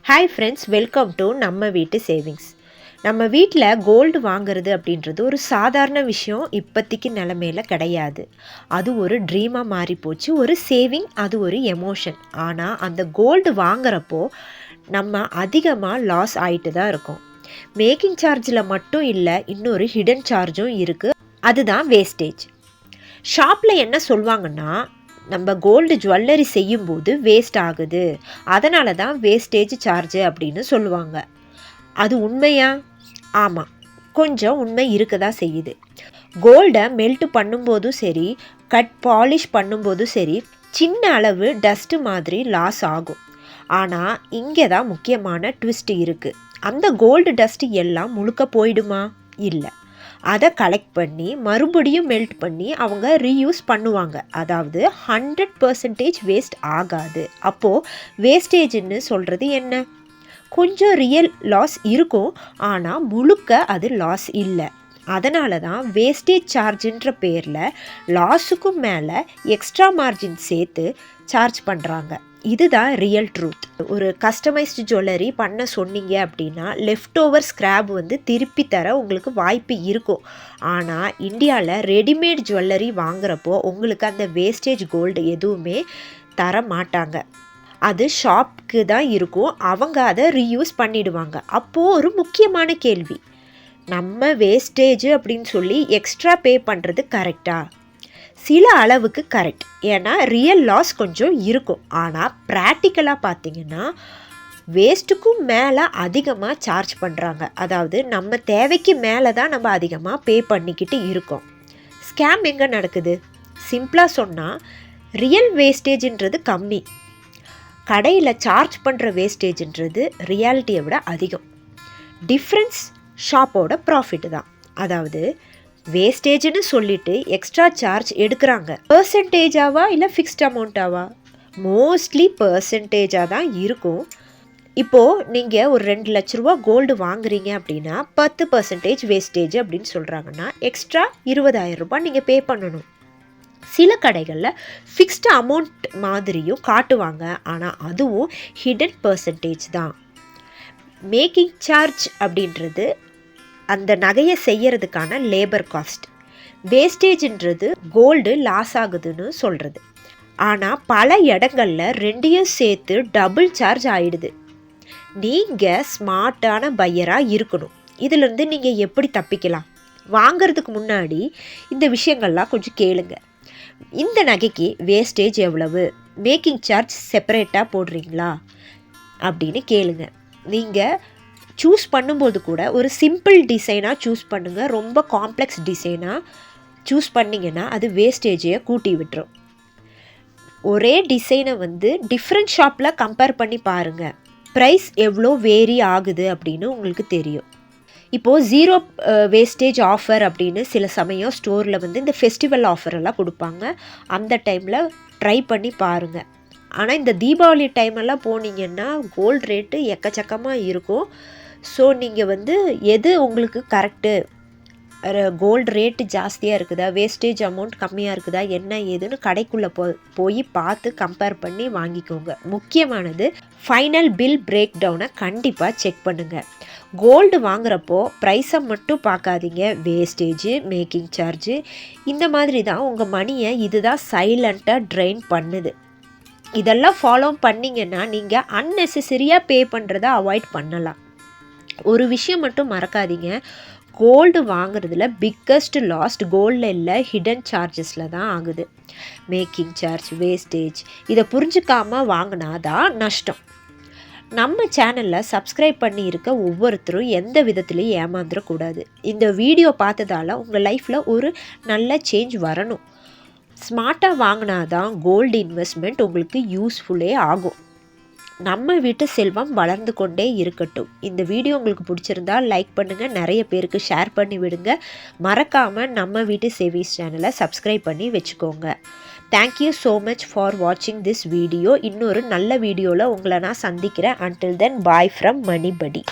Hi friends, welcome to நம்ம வீட்டு savings. நம்ம வீட்டில் கோல்டு வாங்குறது அப்படின்றது ஒரு சாதாரண விஷயம் இப்போதைக்கு நிலமையில கிடையாது. அது ஒரு ட்ரீமாக மாறி போச்சு. ஒரு சேவிங், அது ஒரு எமோஷன். ஆனால் அந்த கோல்டு வாங்குறப்போ நம்ம அதிகமாக லாஸ் ஆகிட்டு தான் இருக்கோம். மேக்கிங் சார்ஜில் மட்டும் இல்லை, இன்னொரு ஹிடன் சார்ஜும் இருக்குது. அதுதான் வேஸ்டேஜ். ஷாப்பில் என்ன சொல்லுவாங்கன்னா, நம்ம கோல்டு ஜுவல்லரி செய்யும்போது வேஸ்ட் ஆகுது, அதனால தான் வேஸ்டேஜ் சார்ஜு அப்படின்னு சொல்லுவாங்க. அது உண்மையா? ஆமாம், கொஞ்சம் உண்மை இருக்க தான் செய்யுது. கோல்டை மெல்ட் பண்ணும்போதும் சரி, கட் பாலிஷ் பண்ணும்போதும் சரி, சின்ன அளவு டஸ்ட்டு மாதிரி லாஸ் ஆகும். ஆனால் இங்கே தான் முக்கியமான ட்விஸ்ட் இருக்குது. அந்த கோல்டு டஸ்ட்டு எல்லாம் முழுக்க போயிடுமா? இல்லை. அதை கலெக்ட் பண்ணி மறுபடியும் மெல்ட் பண்ணி அவங்க ரீயூஸ் பண்ணுவாங்க. அதாவது 100% வேஸ்ட் ஆகாது. அப்போது வேஸ்டேஜ்னு சொல்கிறது என்ன? கொஞ்சம் ரியல் லாஸ் இருக்கும், ஆனால் முழுக்க அது லாஸ் இல்லை. அதனால தான் வேஸ்டேஜ் சார்ஜுன்ற பேரில் லாஸுக்கும் மேலே எக்ஸ்ட்ரா மார்ஜின் சேர்த்து சார்ஜ் பண்ணுறாங்க. இதுதான் ரியல் ட்ரூத். ஒரு கஸ்டமைஸ்டு ஜுவல்லரி பண்ண சொன்னீங்க அப்படின்னா லெஃப்ட் ஓவர் ஸ்க்ராப் திருப்பி தர உங்களுக்கு வாய்ப்பு இருக்கும். ஆனால் இந்தியாவில் ரெடிமேட் ஜுவல்லரி வாங்குறப்போ உங்களுக்கு அந்த வேஸ்டேஜ் கோல்டு எதுவுமே தர மாட்டாங்க. அது ஷாப்புக்கு தான் இருக்கும். அவங்க அதை ரீயூஸ் பண்ணிடுவாங்க. அப்போது ஒரு முக்கியமான கேள்வி, நம்ம வேஸ்டேஜ் அப்படின்னு சொல்லி எக்ஸ்ட்ரா பே பண்ணுறது கரெக்டா? சில அளவுக்கு கரெக்ட், ஏன்னா ரியல் லாஸ் கொஞ்சம் இருக்கும். ஆனால் ப்ராக்டிக்கலாக பார்த்தீங்கன்னா வேஸ்ட்டுக்கும் மேலே அதிகமாக சார்ஜ் பண்ணுறாங்க. அதாவது நம்ம தேவைக்கு மேலே தான் நம்ம அதிகமாக பே பண்ணிக்கிட்டு இருக்கோம். ஸ்கேம் எங்கே நடக்குது? சிம்பிளாக சொன்னால், ரியல் வேஸ்டேஜ்ன்றது கம்மி, கடையில் சார்ஜ் பண்ணுற வேஸ்டேஜ்ன்றது ரியாலிட்டியை விட அதிகம். டிஃப்ரென்ஸ் ஷாப்போட ப்ராஃபிட் தான். அதாவது வேஸ்டேஜ்னு சொல்லிட்டு எக்ஸ்ட்ரா சார்ஜ் எடுக்கிறாங்க. பர்சன்டேஜாவா இல்லை ஃபிக்ஸ்ட் அமௌண்ட்டாவா? மோஸ்ட்லி பர்சன்டேஜாக தான் இருக்கும். இப்போது நீங்கள் ஒரு 2 லட்ச ரூபா கோல்டு வாங்குறீங்க அப்படின்னா 10% வேஸ்டேஜ் அப்படின்னு சொல்கிறாங்கன்னா எக்ஸ்ட்ரா 20,000 ரூபாய் நீங்கள் பே பண்ணணும். சில கடைகளில் ஃபிக்ஸ்டு அமௌண்ட் மாதிரியும் காட்டுவாங்க, ஆனால் அதுவும் ஹிடன் பர்சன்டேஜ் தான். மேக்கிங் சார்ஜ் அப்படின்றது அந்த நகையை செய்யறதுக்கான லேபர் காஸ்ட். வேஸ்டேஜ்ன்றது கோல்டு லாஸ் ஆகுதுன்னு சொல்கிறது. ஆனால் பல இடங்களில் ரெண்டையும் சேர்த்து டபுள் சார்ஜ் ஆகிடுது. நீங்கள் ஸ்மார்ட்டான பையராக இருக்கணும். இதிலேருந்து நீங்கள் எப்படி தப்பிக்கலாம்? வாங்கிறதுக்கு முன்னாடி இந்த விஷயங்கள்லாம் கொஞ்சம் கேளுங்க. இந்த நகைக்கு வேஸ்டேஜ் எவ்வளவு, மேக்கிங் சார்ஜ் செப்பரேட்டாக போடுறீங்களா அப்படின்னு கேளுங்க. நீங்கள் சூஸ் பண்ணும்போது கூட ஒரு சிம்பிள் டிசைனாக சூஸ் பண்ணுங்கள். ரொம்ப காம்ப்ளெக்ஸ் டிசைனாக சூஸ் பண்ணிங்கன்னா அது வேஸ்டேஜையை கூட்டி விட்டுரும். ஒரே டிசைனை டிஃப்ரெண்ட் ஷாப்பில் கம்பேர் பண்ணி பாருங்கள். ப்ரைஸ் எவ்வளோ வேரி ஆகுது அப்படின்னு உங்களுக்கு தெரியும். இப்போது 0 வேஸ்டேஜ் ஆஃபர் அப்படின்னு சில சமயம் ஸ்டோரில் இந்த ஃபெஸ்டிவல் ஆஃபரெல்லாம் கொடுப்பாங்க. அந்த டைமில் ட்ரை பண்ணி பாருங்கள். ஆனால் இந்த தீபாவளி டைமெல்லாம் போனீங்கன்னா கோல்டு ரேட்டு எக்கச்சக்கமாக இருக்கும். ஸோ நீங்கள் எது உங்களுக்கு கரெக்டு, கோல்டு ரேட்டு ஜாஸ்தியாக இருக்குதா, வேஸ்டேஜ் அமௌண்ட் கம்மியாக இருக்குதா, என்ன ஏதுன்னு கடைக்குள்ளே போய் பார்த்து கம்பேர் பண்ணி வாங்கிக்கோங்க. முக்கியமானது ஃபைனல் பில் பிரேக் டவுனை கண்டிப்பாக செக் பண்ணுங்கள். கோல்டு வாங்குறப்போ ப்ரைஸை மட்டும் பார்க்காதீங்க, வேஸ்டேஜு, மேக்கிங் சார்ஜு, இந்த மாதிரி தான் உங்கள் மணியை இதுதான் சைலண்ட்டாக ட்ரெயின் பண்ணுது. இதெல்லாம் ஃபாலோ பண்ணிங்கன்னா நீங்கள் அன்னெசரியாக பே பண்ணுறதை அவாய்ட் பண்ணலாம். ஒரு விஷயம் மட்டும் மறக்காதீங்க, கோல்டு வாங்குறதுல பிக்கஸ்ட் லாஸ்ட் கோல்டில் இல்லை, ஹிடன் சார்ஜஸில் தான் ஆகுது. மேக்கிங் சார்ஜ், வேஸ்டேஜ், இதை புரிஞ்சுக்காமல் வாங்கினாதான் நஷ்டம். நம்ம சேனலில் சப்ஸ்கிரைப் பண்ணி இருக்க ஒவ்வொருத்தரும் எந்த விதத்துலையும் ஏமாந்துடக்கூடாது. இந்த வீடியோ பார்த்ததால உங்கள் லைஃப்பில் ஒரு நல்ல சேஞ்ச் வரணும். ஸ்மார்ட்டாக வாங்கினாதான் கோல்டு இன்வெஸ்ட்மெண்ட் உங்களுக்கு யூஸ்ஃபுல்லே ஆகும். நம்ம வீட்டு செல்வம் வளர்ந்து கொண்டே இருக்கட்டும். இந்த வீடியோ உங்களுக்கு பிடிச்சிருந்தா லைக் பண்ணுங்கள், நிறைய பேருக்கு ஷேர் பண்ணி விடுங்க. மறக்காமல் நம்ம வீட்டு சேவிங்ஸ் சேனலை சப்ஸ்கிரைப் பண்ணி வச்சுக்கோங்க. தேங்க்யூ ஸோ மச் ஃபார் வாட்சிங் திஸ் வீடியோ. இன்னொரு நல்ல வீடியோவில் உங்களை நான் சந்திக்கிறேன். Until then, bye from மணிபடி.